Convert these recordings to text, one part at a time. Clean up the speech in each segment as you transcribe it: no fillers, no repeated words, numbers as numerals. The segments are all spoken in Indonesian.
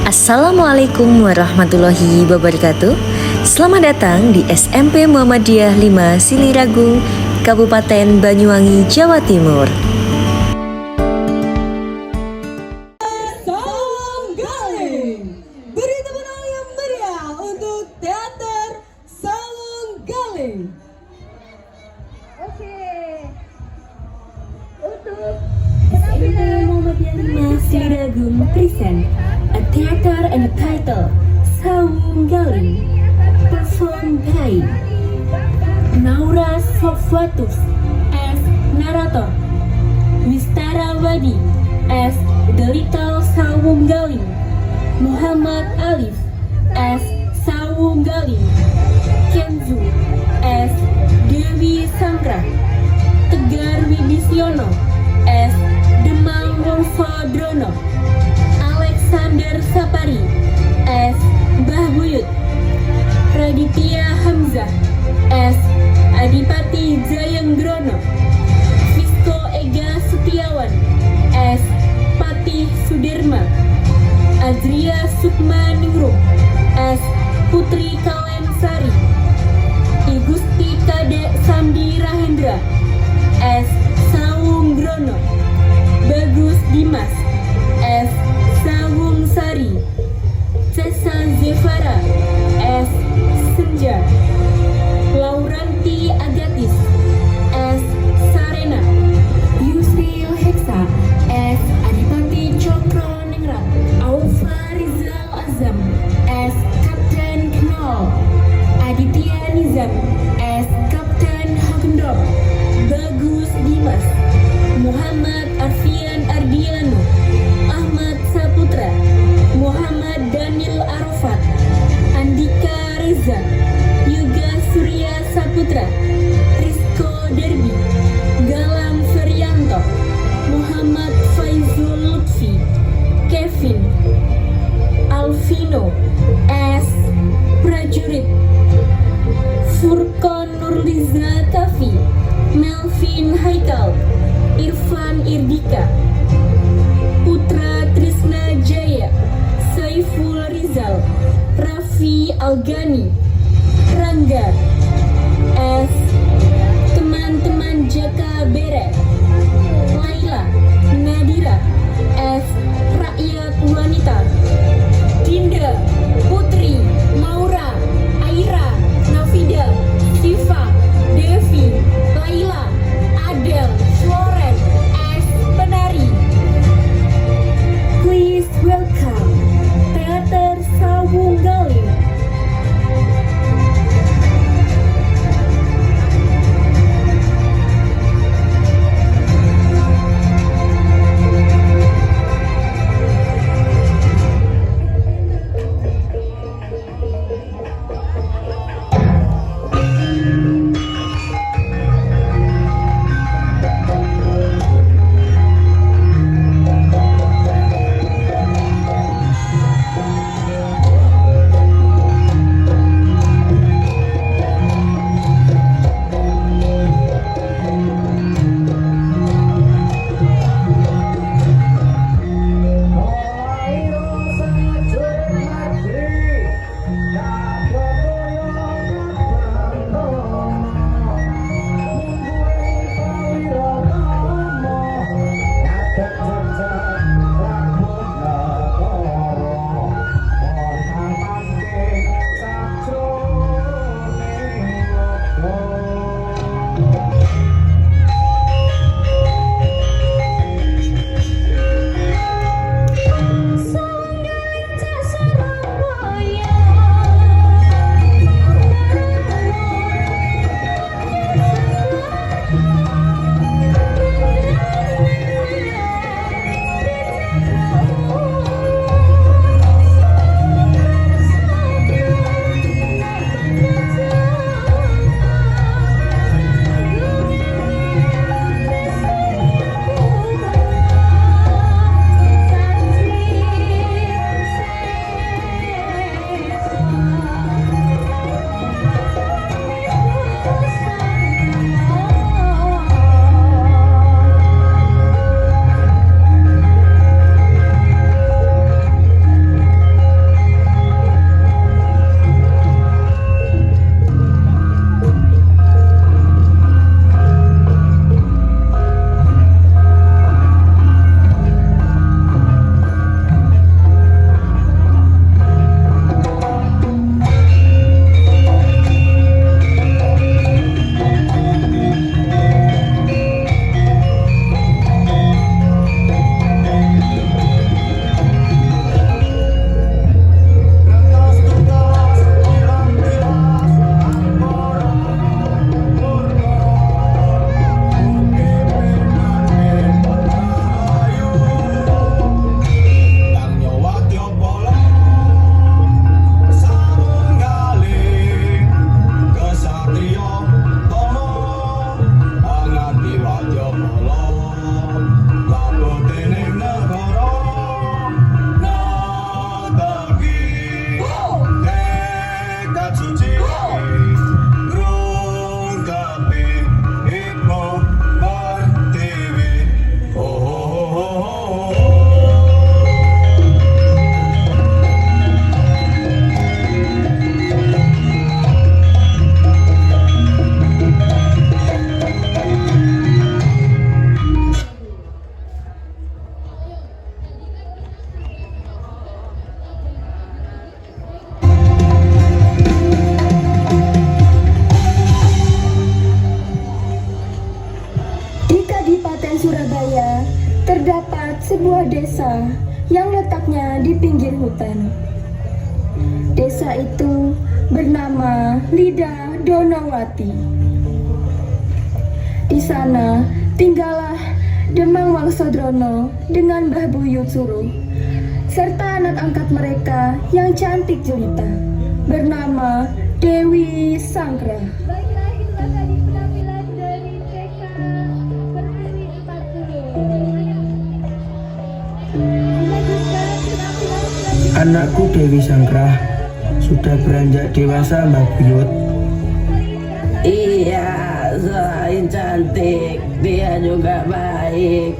Assalamualaikum warahmatullahi wabarakatuh. Selamat datang di SMP Muhammadiyah 5 Siliragung, Kabupaten Banyuwangi, Jawa Timur. Sawung Galing. Beri tepuk tangan yang meriah untuk teater Sawung Galing. Oke. Untuk SMP penampilan Muhammadiyah 5 Siliragung present a theater and a title Sawung Galing, performed by Naura Sofwatus as narrator, Wistara Wadi as the Little Sawung Galing, Muhammad Alif as Sawung Galing, Kenzu as Dewi Samra, Tegar Wibisyono as Demang Wolfodrono, Alexander Sapari as Mbah Buyut, Raditya Hamzah as Adipati Jayanggrono, Fisko Ega Setiawan as Patih Sudirma, Azria Sukma Ningrum as Putri Kalensari, Igusti Kadek Sandi Rahendra as Sawung Grono, Bagus Dimas as Sawung Sari, Cesa Zevara as Senja, Lauranti Agatis as Sarena, Yusril Heksa as Adipati Cokro Ningrat, Aufa Rizal Azam as Kapten Knol, Aditya Nizam as Kapten Hagendop, Bagus Dimas, Muhammad Arfian Ardiano, Ahmad Saputra, Muhammad Daniel Arafat, Andika Reza, Yoga Surya Saputra, Rizko Derbi, Galang Ferianto, Muhammad Faizul Lutfi, Kevin, Alvino as prajurit, Furkon Nurliza Kafi, Melvin Haikal, Irfan Irdika, Putra Trisna Jaya, Saiful Rizal, Raffi Algani, Rangga as teman-teman Jaka Bere, Laila Nadira as rakyat wanita, Dinda, Putri, Maura, Aira, Nafida, Siva, Devi, Laila, Adel, Floren as penari. Please welcome Teater Sawung Galing. sebuah desa yang letaknya di pinggir hutan. Desa itu bernama Lida Donawati. Di sana tinggallah Demang Wangsodrono dengan Mbah Buyut Suruh, serta anak angkat mereka yang cantik jelita, bernama Dewi Sangkra. Baiklah, itulah tadi penampilan dari TK Berdiri 40. Lanjutkan penampilan selanjutnya. Anakku Dewi Sangkra sudah beranjak dewasa, Mbak Buyut. Iya, selain cantik, dia juga baik.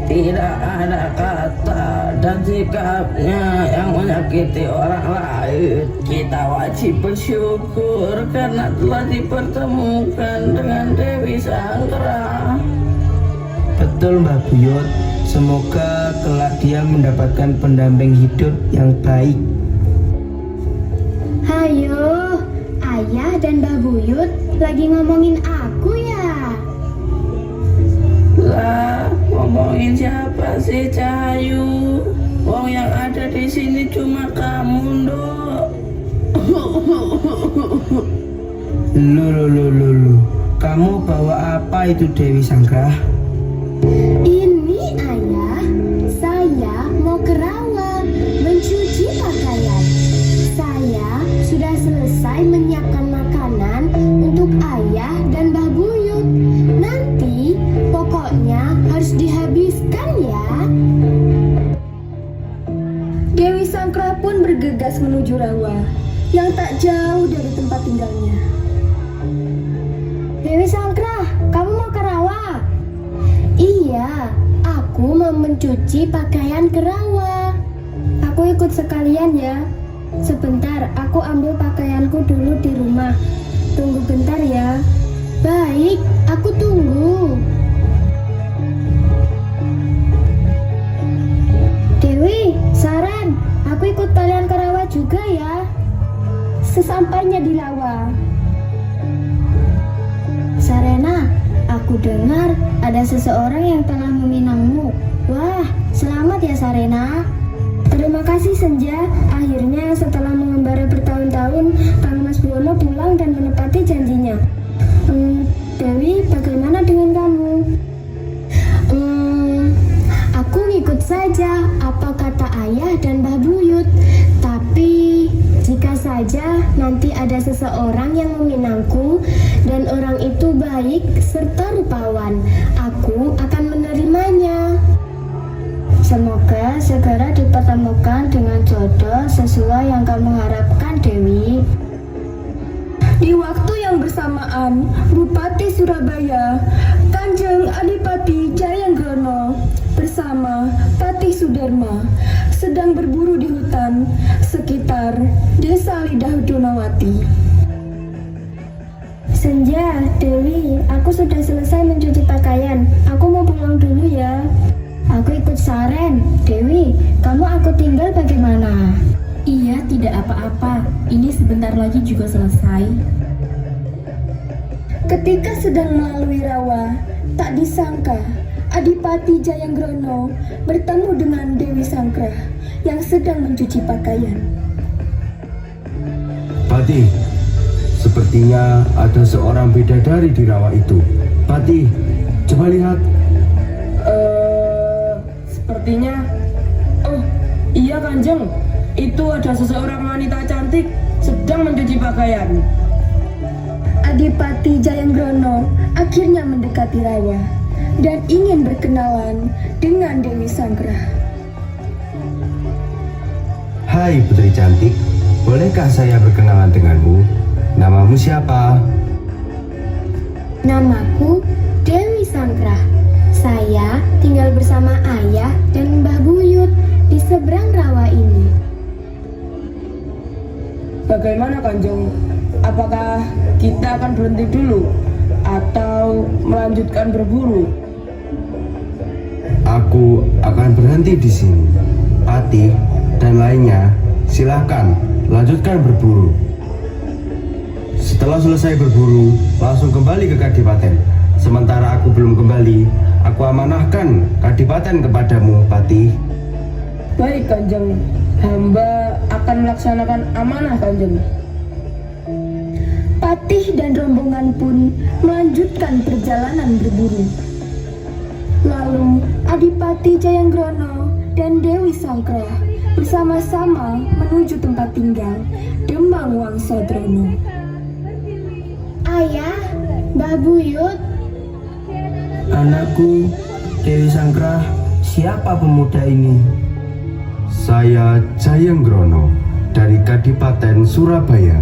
Tidak ada kata dan sikapnya yang menyakiti orang lain. Kita wajib bersyukur karena telah dipertemukan dengan Dewi Sangkra. Betul, Mbak Buyut. Semoga kelak dia mendapatkan pendamping hidup yang baik. Hayo, Ayah dan Mbah Buyut lagi ngomongin aku ya? Lah, ngomongin siapa sih, Cahayu? Wong yang ada di sini cuma kamu, Nduk. Lu. Kamu bawa apa itu, Dewi Sangkra? Ini Ayah, saya mau ke rawa mencuci pakaian. Saya sudah selesai menyiapkan makanan untuk Ayah dan Mbah Buyut. Nanti pokoknya harus dihabiskan ya. Dewi Sangkra pun bergegas menuju rawa yang tak jauh dari tempat tinggalnya. Dewi Sangkra, kamu mau ke rawa? Iya, aku mau mencuci pakaian ke rawa. Aku ikut sekalian ya. Sebentar, aku ambil pakaianku dulu di rumah. Tunggu bentar ya. Baik, aku tunggu. Dewi, Saran, aku ikut kalian ke rawa juga ya. Sesampainya di rawa. Sarena, aku dengar ada seseorang yang telah meminangmu. Wah, selamat ya Sarena. Terima kasih Senja. Akhirnya setelah mengembara bertahun-tahun, Kang Mas Buwono pulang dan menepati janjinya. Dewi, bagaimana dengan kamu? Aku ngikut saja apa kata Ayah dan Mbah Buyut. Tapi jika saja nanti ada seseorang yang meminangku dan orang itu baik serta rupawan, aku akan menerimanya. Semoga segera dipertemukan dengan jodoh sesuai yang kamu harapkan, Dewi. Di waktu yang bersamaan, Bupati Surabaya, Kanjeng Adipati Jayanggrono bersama Patih Sudarma sedang berburu di hutan sekitar Desa Lidah Donawati. Senja, Dewi, aku sudah selesai mencuci pakaian. Aku mau pulang dulu ya. Aku ikut Saren. Dewi, kamu aku tinggal bagaimana? Iya, tidak apa-apa. Ini sebentar lagi juga selesai. Ketika sedang melalui rawa, tak disangka Adipati Jayanggrono bertemu dengan Dewi Sangkra yang sedang mencuci pakaian. Patih, sepertinya ada seorang bidadari di rawa itu. Patih, coba lihat. Sepertinya. Oh, iya Kanjeng. Itu ada seseorang wanita cantik sedang mencuci pakaian. Adipati Jayanggrono akhirnya mendekati rawa dan ingin berkenalan dengan Dewi Sangkra. Hai putri cantik, bolehkah saya berkenalan denganmu? Namamu siapa? Namaku Dewi Sangkra. Saya tinggal bersama Ayah dan Mbah Buyut di seberang rawa ini. Bagaimana Kanjeng? Apakah kita akan berhenti dulu atau melanjutkan berburu? Aku akan berhenti di sini. Patih dan lainnya, silahkan lanjutkan berburu. Setelah selesai berburu, langsung kembali ke Kadipaten. Sementara aku belum kembali, aku amanahkan kadipaten kepadamu, Patih. Baik Kanjeng, hamba akan melaksanakan amanah Kanjeng. Patih dan rombongan pun melanjutkan perjalanan berburu. Lalu Adipati Jayanggrono dan Dewi Sangkrah bersama-sama menuju tempat tinggal Demang Wangsodrono. Ayah, Mbah Buyut, Anakku, Dewi Sangkrah, siapa pemuda ini? Saya Jayanggrono dari Kadipaten Surabaya.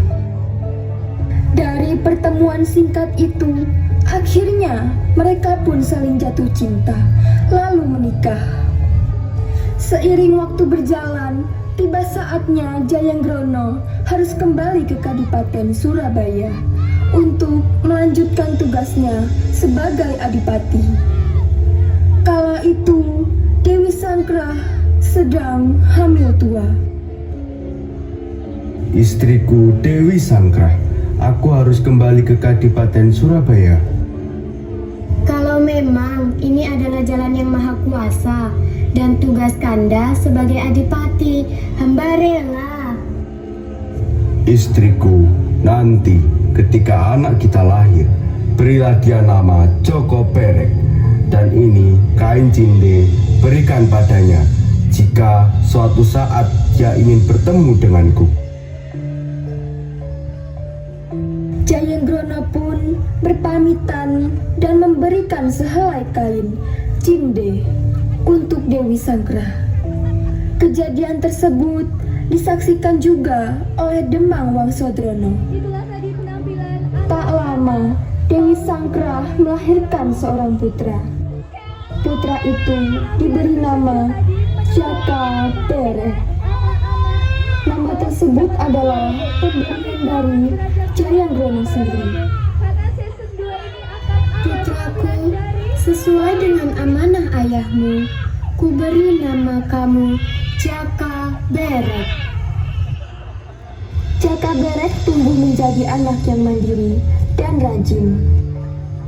Dari pertemuan singkat itu, akhirnya mereka pun saling jatuh cinta, lalu menikah. Seiring waktu berjalan, tiba saatnya Jayanggrono harus kembali ke Kadipaten Surabaya untuk melanjutkan tugasnya sebagai adipati. Kala itu, Dewi Sangkrah sedang hamil tua. Istriku Dewi Sangkrah, aku harus kembali ke Kadipaten Surabaya. Kalau memang ini adalah jalan yang maha kuasa dan tugas Kanda sebagai adipati, hamba rela. Istriku, nanti ketika anak kita lahir, berilah dia nama Joko Perek. Dan ini kain cinde, berikan padanya jika suatu saat dia ingin bertemu denganku. Jayanggrono pun berpamitan dan memberikan sehelai kain cinde untuk Dewi Sangkrah. Kejadian tersebut disaksikan juga oleh Demang Wangsodrono. itulah tadi penampilan Tak lama, Dewi Sangkrah melahirkan seorang putra. Putra itu diberi nama Jaka Berek. Nama tersebut adalah pemberian dari Jayanggrono sendiri. karena season 2 ini akan Putraku, sesuai dengan amanah ayahmu, ku beri nama kamu Jaka Berek. Jaka Berek tumbuh menjadi anak yang mandiri dan rajin.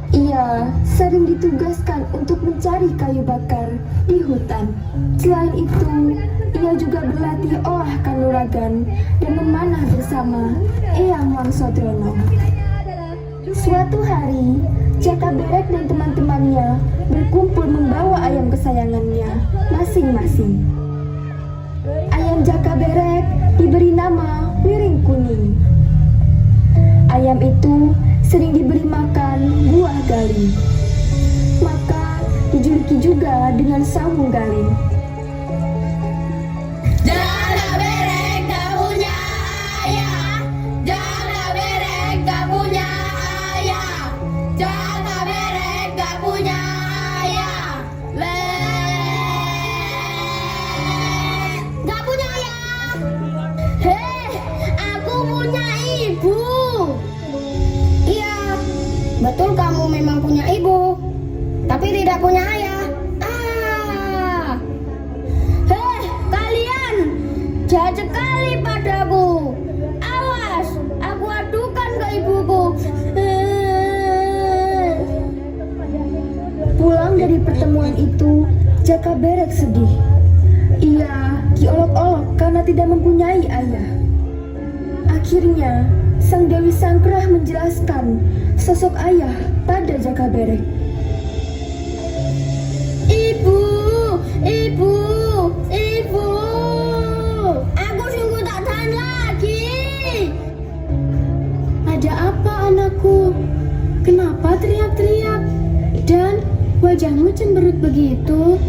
Ia sering ditugaskan untuk mencari kayu bakar di hutan. Selain itu, ia juga berlatih olah kanuragan dan memanah bersama Eyang Wangsodrono. Suatu hari, Jaka Berek dan teman-temannya berkumpul membawa ayam kesayangannya masing-masing. Ayam Jaka Berek diberi nama Wiring Kuning. Ayam itu sering diberi makan buah galing. Maka dijuluki juga dengan Sawu Galing. Jaka Berek gak punya ayah, Jaka Berek gak punya ayah, Jaka Berek gak punya ayah, gak punya ayah. Hei, aku punya ibu. Iya, betul kamu memang punya ibu, tapi tidak punya ayah. Hei, kalian jahat sekali padaku. Awas, aku adukan ke ibuku. Pulang dari pertemuan itu, Jaka Berek sedih. Ia diolok-olok karena tidak mempunyai ayah. Akhirnya, Sang Dewi Sangkrah menjelaskan sosok ayah pada Jaka Berek. Ibu, ibu, ibu. Aku sungguh tak tahan lagi. Ada apa anakku? Kenapa teriak-teriak? Dan wajahmu cemberut begitu?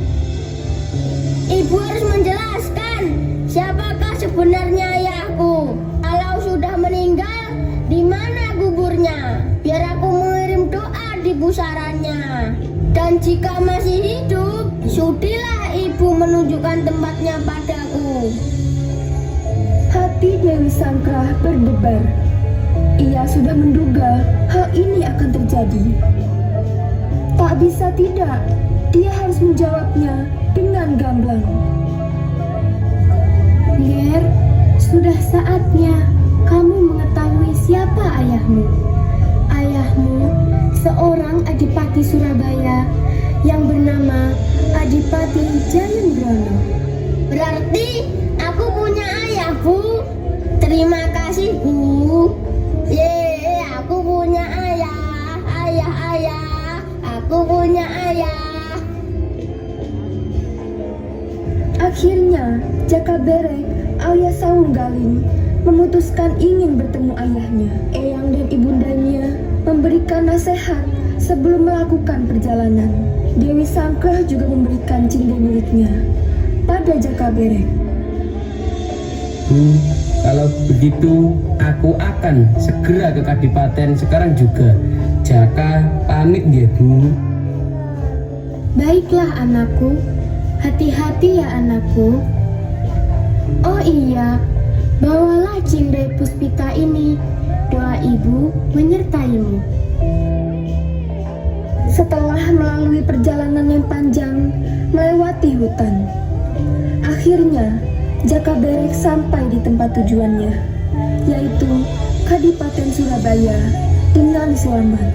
Ibu harus menjelaskan siapakah sebenarnya ayahku. Kalau sudah meninggal, di mana kuburnya? Biar aku mengirim doa di pusarannya. Dan jika masih hidup, sudilah ibu menunjukkan tempatnya padaku. Hati Dewi Sangkrah berdebar. Ia sudah menduga hal ini akan terjadi. Tak bisa tidak, dia harus menjawabnya dengan gamblang. Ger, sudah saatnya kamu mengetahui siapa ayahmu. Ayahmu seorang adipati Surabaya yang bernama Adipati Jayenggrono. Berarti aku punya ayah, Bu. Terima kasih, Bu. Aku punya ayah. Aku punya ayah. Akhirnya, Jaka Berek alias Saunggaling memutuskan ingin bertemu ayahnya. Eyang dan ibundanya memberikan nasihat sebelum melakukan perjalanan. Dewi Sangkah juga memberikan cinde miliknya pada Jaka Berek. Bu, kalau begitu aku akan segera ke Kadipaten sekarang juga. Jaka pamit ya, Bu. Baiklah anakku, hati-hati ya anakku. Oh iya, bawalah cinde puspita ini. Doa ibu menyertaimu. Setelah melalui perjalanan yang panjang, melewati hutan, akhirnya Jaka Berek sampai di tempat tujuannya, yaitu Kadipaten Surabaya dengan selamat.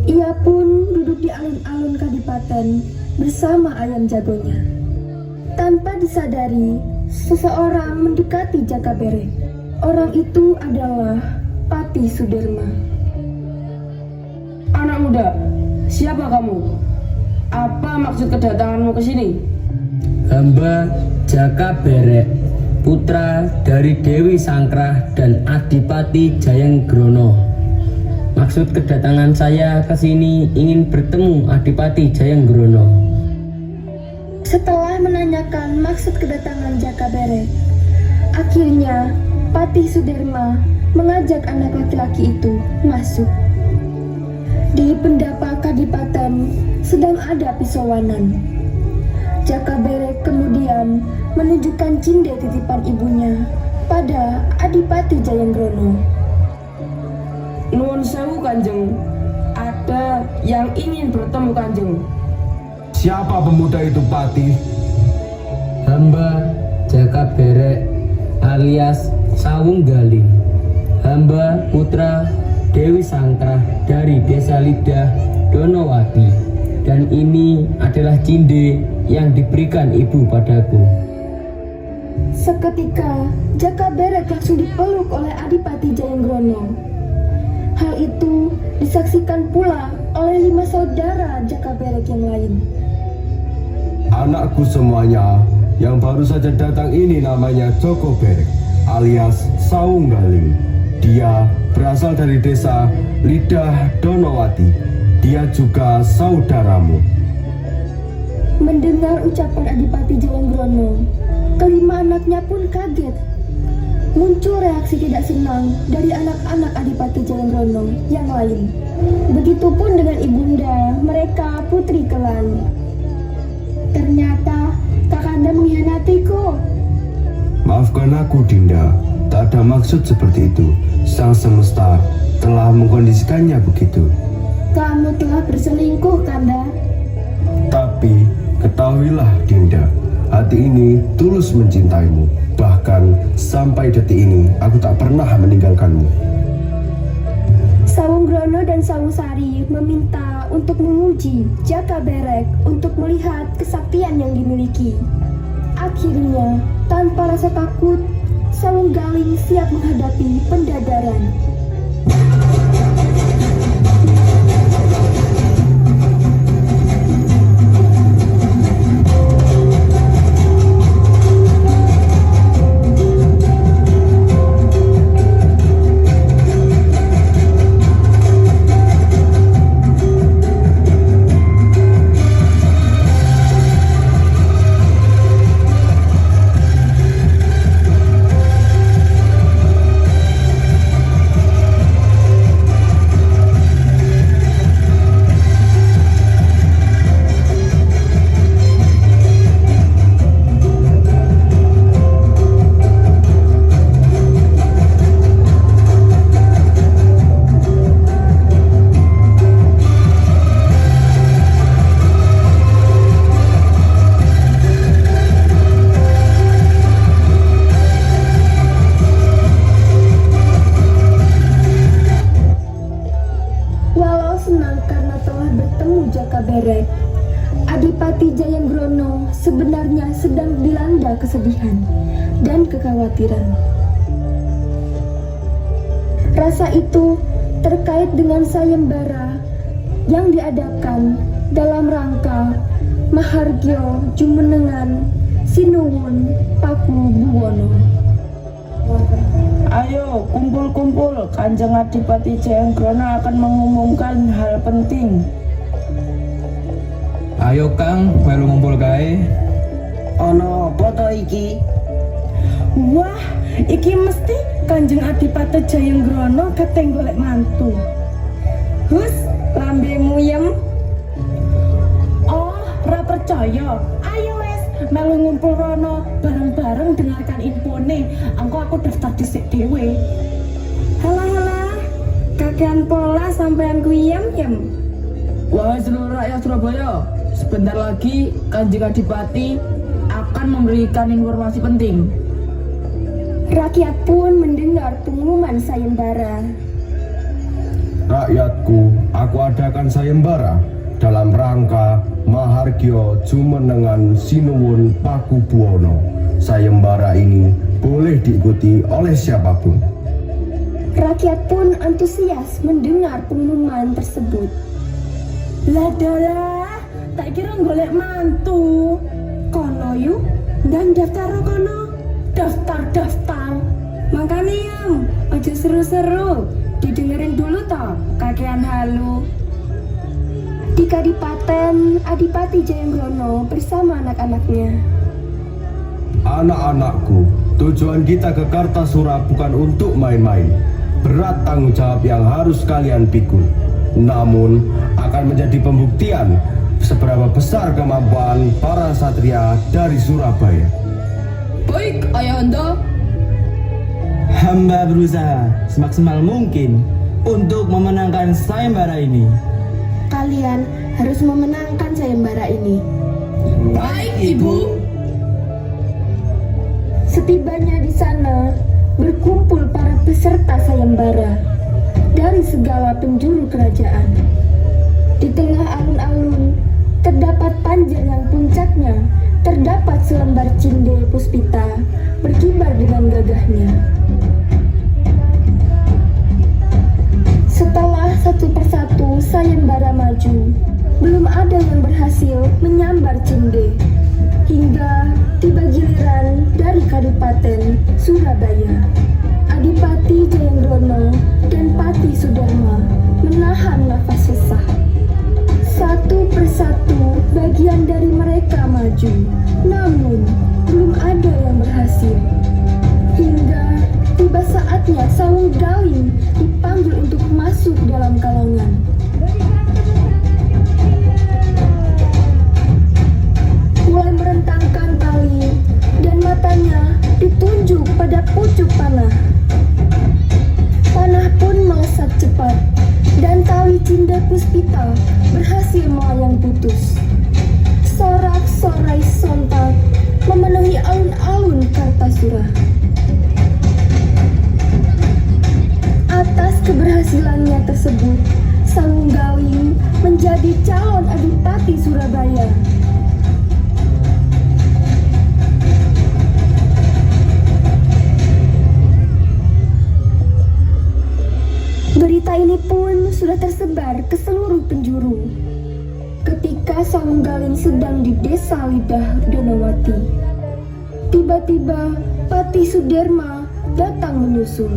Ia pun duduk di alun-alun Kadipaten bersama ayam jagonya. Tanpa disadari, seseorang mendekati Jaka Berek. Orang itu adalah Pati Sudirma. Anak muda, siapa kamu? Apa maksud kedatanganmu ke sini? Hamba Jaka Berek, putra dari Dewi Sangkrah dan Adipati Jayenggrono. Maksud kedatangan saya ke sini ingin bertemu Adipati Jayenggrono. Setelah menanyakan maksud kedatangan Jaka Berek, akhirnya Pati Sudirma mengajak anak laki-laki itu masuk. Di Pendapa Kadipaten sedang ada pisauanan. Jaka Berek kemudian menunjukkan cinde titipan ibunya pada Adipati Jayenggrono. Nuwun sewu Kanjeng, ada yang ingin bertemu Kanjeng. Siapa pemuda itu, Pati? Hamba Jaka Berek alias Sawung Galing. Hamba putra Dewi Sangkrah dari Desa Lidah Donowati. Dan ini adalah cinde yang diberikan ibu padaku. Seketika Jaka Berek langsung dipeluk oleh Adipati Jayenggrono. Hal itu disaksikan pula oleh 5 saudara Jaka Berek yang lain. Anakku semuanya, yang baru saja datang ini namanya Joko Berek alias Sawung Galing. Dia berasal dari desa Lidah Donowati. Dia juga saudaramu. Mendengar ucapan Adipati Jayenggrono, kelima anaknya pun kaget. Muncul reaksi tidak senang dari anak-anak Adipati Jayenggrono yang lain. Begitupun dengan ibunda mereka, Putri Kelan. Ternyata Kakanda mengkhianatiku. Maafkan aku, Dinda. Tak ada maksud seperti itu. Sang semesta telah mengkondisikannya begitu. Kamu telah berselingkuh, Kanda. Tapi ketahuilah, Dinda, hati ini tulus mencintaimu. Bahkan sampai detik ini aku tak pernah meninggalkanmu. Sawunggrono dan Sawungsari meminta untuk menguji Jaka Berek untuk melihat kesaktian yang dimiliki. Akhirnya, tanpa rasa takut, Sawung Galing siap menghadapi pendadaran. Adipati Jayenggrono sebenarnya sedang dilanda kesedihan dan kekhawatiran. Rasa itu terkait dengan sayembara yang diadakan dalam rangka Mahargyo Jumenengan Sinuwun Paku Buwono. Ayo kumpul-kumpul, Kanjeng Adipati Jayenggrono akan mengumumkan hal penting. Ayo Kang, melu ngumpul kae. Ono apa to iki? Wah, iki mesti Kanjeng Adipati Jayenggrono keteng golek mantu. Hus, lambe muyem. Oh, ra percaya. Ayo wes, melu ngumpul rono bareng-bareng dengarkan infone. Aku daftar dhisik dhewe. Halah, kakean pola sampean kuyem-yem. Wahai seluruh rakyat Surabaya, sebentar lagi Kanjeng Adipati akan memberikan informasi penting. Rakyat pun mendengar pengumuman sayembara. Rakyatku, aku adakan sayembara dalam rangka Mahargyo Jumenengan Sinuwun Paku Buwono. Sayembara ini boleh diikuti oleh siapapun. Rakyat pun antusias mendengar pengumuman tersebut. Ladalah, tak kira golek mantu. Kono yuk, dan daftar kono. Daftar. Makanya yang, aja seru-seru. Didengerin dulu toh, kakean halu. Di Kadipaten, Adipati Jayenggrono bersama anak-anaknya. Anak-anakku, tujuan kita ke Kartasura bukan untuk main-main. Berat tanggung jawab yang harus kalian pikul. namun akan menjadi pembuktian seberapa besar kemampuan para satria dari Surabaya. Baik, Ayahanda. Hamba berusaha semaksimal mungkin untuk memenangkan sayembara ini. Kalian harus memenangkan sayembara ini. Baik, Ibu. Setibanya di sana, berkumpul para peserta sayembara dari segala penjuru kerajaan. Di tengah alun-alun, terdapat panjer yang puncaknya terdapat selembar cinde puspita berkibar dengan gagahnya. Setelah satu persatu sayembara maju, belum ada yang berhasil menyambar cinde. Hingga tiba giliran dari Kadipaten Surabaya. Adipati Jayenggrono dan Pati Sudarma menahan nafas sesah. Satu persatu bagian dari mereka maju, namun belum ada yang berhasil. Hingga tiba saatnya Sawung Galing dipanggil untuk masuk dalam kalongan. Mulai merentangkan tali dan matanya ditunjuk pada pucuk panah. Panah pun melesat cepat dan tali cinde puspita berhasil melayang putus. Sorak-sorai sontak memenuhi alun-alun Kartasura. Atas keberhasilannya tersebut, Sawung Galing menjadi calon Adipati Surabaya. Berita ini pun sudah tersebar ke seluruh penjuru. Ketika Sawung Galing sedang di desa Lidah Donawati, tiba-tiba Pati Sudarma datang menyusul.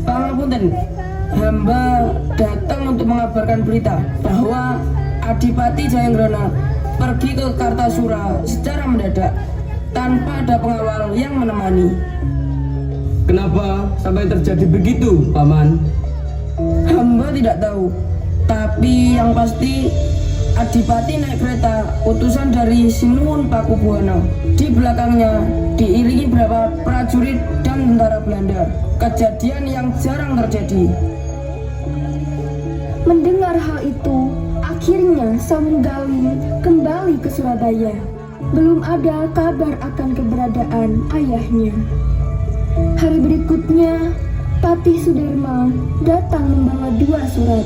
Pangapunten, hamba datang untuk mengabarkan berita bahwa Adipati Jayenggrono pergi ke Kartasura secara mendadak tanpa ada pengawal yang menemani. Kenapa sampai terjadi begitu, Paman? Hamba tidak tahu, tapi yang pasti Adipati naik kereta utusan dari Sinuwun Pakubuwana. Di belakangnya diiringi beberapa prajurit dan tentara Belanda. Kejadian yang jarang terjadi. Mendengar hal itu, akhirnya Sawung Galing kembali ke Surabaya. Belum ada kabar akan keberadaan ayahnya. Hari berikutnya, Pati Sudarma datang membawa 2 surat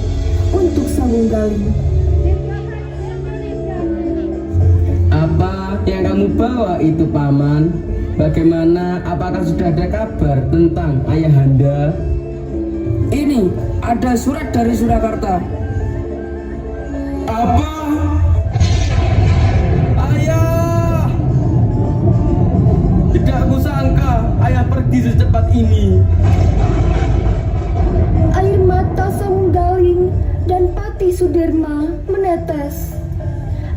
untuk Sawung Galing. Apa yang kamu bawa itu, Paman? Bagaimana? Apakah sudah ada kabar tentang ayahanda? Ini ada surat dari Surakarta. Apa? Ayah! Tidak kusangka ayah pergi secepat ini. Air mata Sawung Galing dan Pati Sudarma menetes.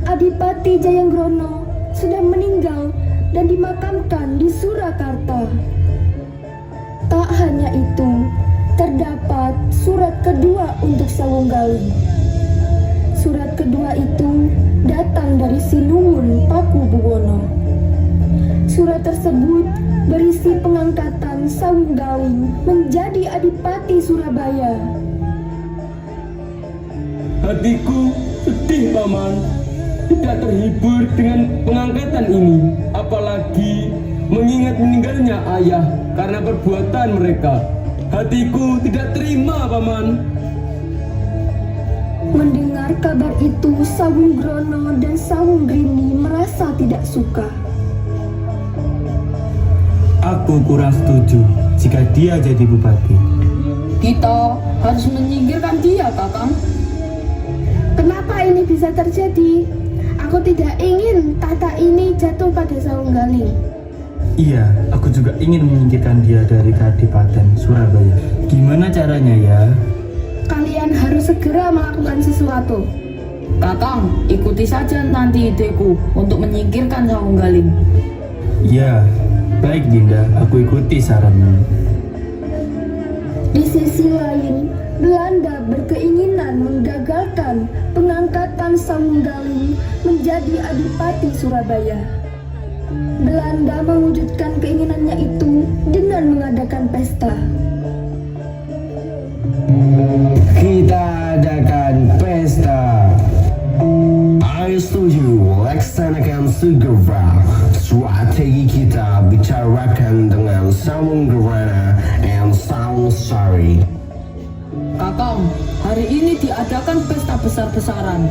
Adipati Jayenggrono sudah meninggal dan dimakamkan di Surakarta. Tak hanya itu, terdapat surat kedua untuk Sawung Galing. Surat kedua itu datang dari Sinuwun Pakubuwana. Surat tersebut berisi pengangkatan Sawung Galing menjadi Adipati Surabaya. Hatiku sedih, Paman. Tidak terhibur dengan pengangkatan ini, apalagi mengingat meninggalnya ayah karena perbuatan mereka. Hatiku tidak terima, Paman. Mendengar kabar itu, Sawung Grono dan Sawung Grini merasa tidak suka. Aku kurang setuju jika dia jadi bupati. Kita harus menyingkirkan dia, Kakang. Kenapa ini bisa terjadi? Aku tidak ingin tahta ini jatuh pada Sawung Galing. Iya, aku juga ingin menyingkirkan dia dari Kadipaten Surabaya. Gimana caranya ya? Kalian harus segera melakukan sesuatu. Kakang, ikuti saja nanti ideku untuk menyingkirkan Sawung Galing. Ya, baik Dinda, aku ikuti saranmu. Di sisi lain, Belanda berkeinginan menggagalkan pengangkatan Sawung Galing menjadi Adipati Surabaya. Belanda mewujudkan keinginannya itu dengan mengadakan pesta. Kita adakan pesta. Ayo setuju, laksanakan segera. Strategi kita bicarakan dengan Sawung Gerana and Sawung Sari. Kakang, hari ini diadakan pesta besar-besaran.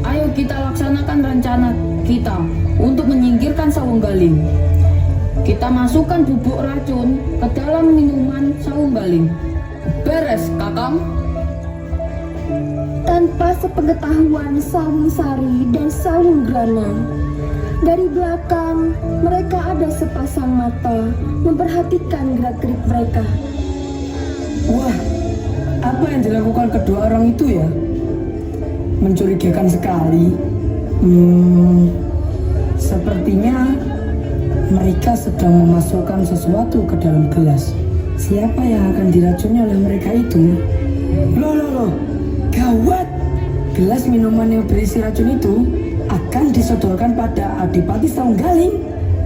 Ayo kita laksanakan rencana kita untuk menyingkirkan Sawung Galing. Kita masukkan bubuk racun ke dalam minuman Sawung Galing. Beres, Kakang. Tanpa sepengetahuan Sawung Sari dan Sawung Grana, dari belakang mereka ada sepasang mata memperhatikan gerak-gerik mereka. Wah, apa yang dilakukan kedua orang itu ya? Mencurigakan sekali. Sepertinya mereka sedang memasukkan sesuatu ke dalam gelas. Siapa yang akan diracuni oleh mereka itu? Loh, gawat! Gelas minuman yang berisi racun itu akan disodorkan pada Adipati Sawung Galing.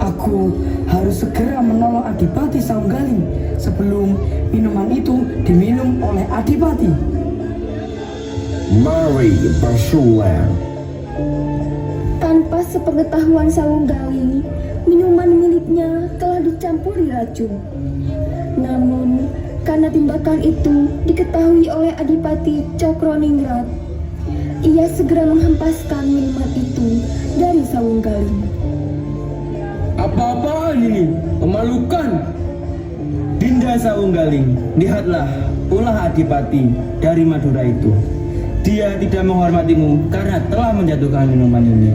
Aku harus segera menolong Adipati Sawung Galing sebelum minuman itu diminum oleh Adipati. Mari bersulang. Tanpa sepengetahuan Sawung Galing, minuman miliknya telah dicampuri racun. Namun, karena tindakan itu diketahui oleh Adipati Cokroningrat, ia segera menghempaskan minuman itu dari Sawung Galing. Apa-apaan ini? Memalukan. Dinda Sawung Galing, lihatlah ulah Adipati dari Madura itu. Dia tidak menghormatimu karena telah menjatuhkan minuman ini.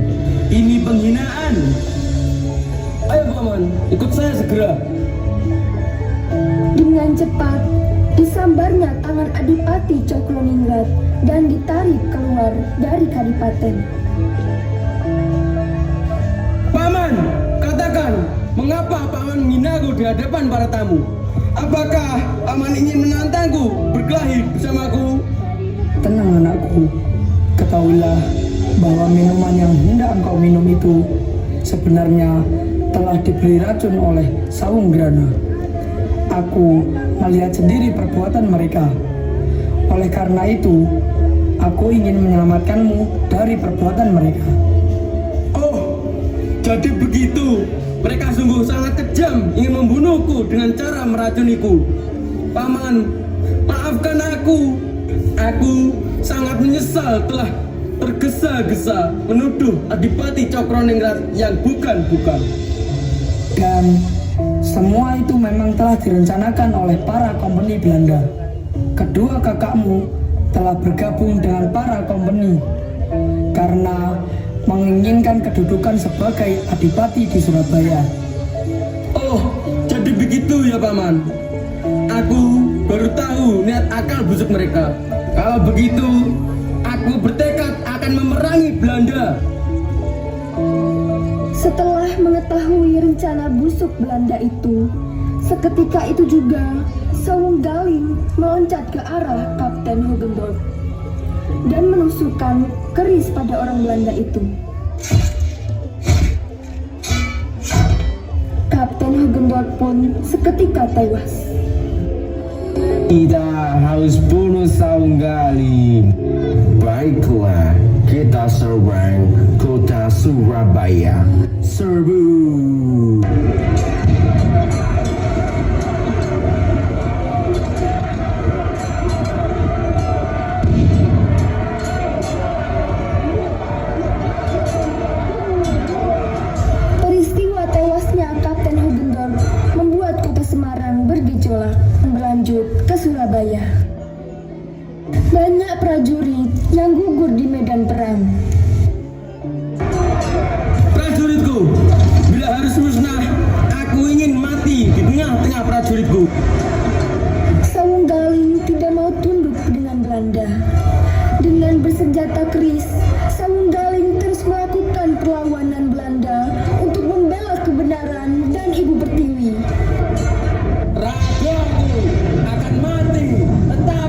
Ini penghinaan. Ayo Paman, ikut saya segera. Dengan cepat, disambarnya tangan Adipati Cokroningrat dan ditarik keluar dari kadipaten. Paman, katakan, mengapa Paman menghinaku di hadapan para tamu? Apakah Paman ingin menantangku berkelahi bersamaku? Tenang anakku, ketahuilah bahwa minuman yang hendak engkau minum itu sebenarnya telah diberi racun oleh Sawung Grana. Aku melihat sendiri perbuatan mereka. Oleh karena itu, aku ingin menyelamatkanmu dari perbuatan mereka. Oh, jadi begitu. Mereka sungguh sangat kejam, ingin membunuhku dengan cara meracuniku. Paman, maafkan aku. Aku sangat menyesal telah tergesa-gesa menuduh Adipati Cokroningrat yang bukan-bukan. Dan semua itu memang telah direncanakan oleh para kompeni Belanda. Kedua kakakmu telah bergabung dengan para kompeni karena menginginkan kedudukan sebagai Adipati di Surabaya. Oh, jadi begitu ya Paman. Aku baru tahu niat akal busuk mereka. Kalau begitu, aku bertekad akan memerangi Belanda. Setelah mengetahui rencana busuk Belanda itu, seketika itu juga Sawung Galing meloncat ke arah Kapten Hogendorp dan menusukkan keris pada orang Belanda itu. Kapten Hogendorp pun seketika tewas. Kita harus bunuh Sawung Galing. Baiklah, kita serang kota Surabaya. Serbu! Peristiwa tewasnya Kapten Hogendorp membuat kota Semarang bergejolak berlanjut ke Surabaya. Banyak prajurit yang gugur di medan perang. Prajuritku, bila harus musnah, aku ingin mati di tengah-tengah prajuritku. Sawung Galing tidak mau tunduk dengan Belanda. Dengan bersenjata keris, Sawung Galing terus melakukan perlawanan Belanda untuk membela kebenaran dan Ibu Pertiwi. Rajaku akan mati, tetapi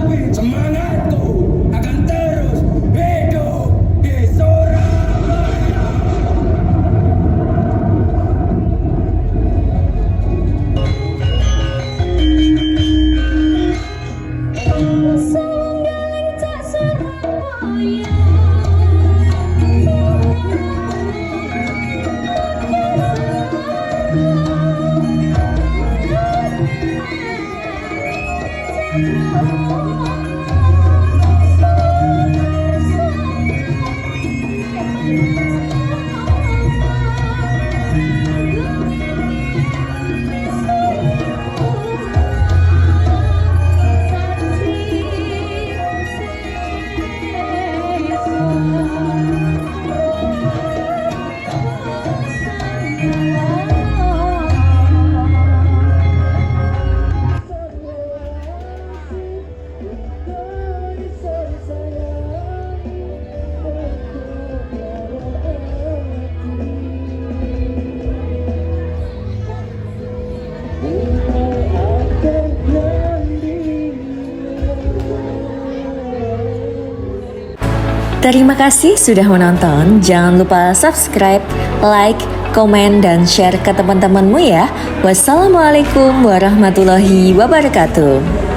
Terima kasih sudah menonton. Jangan lupa subscribe, like, komen, dan share ke teman-temanmu ya. Wassalamualaikum warahmatullahi wabarakatuh.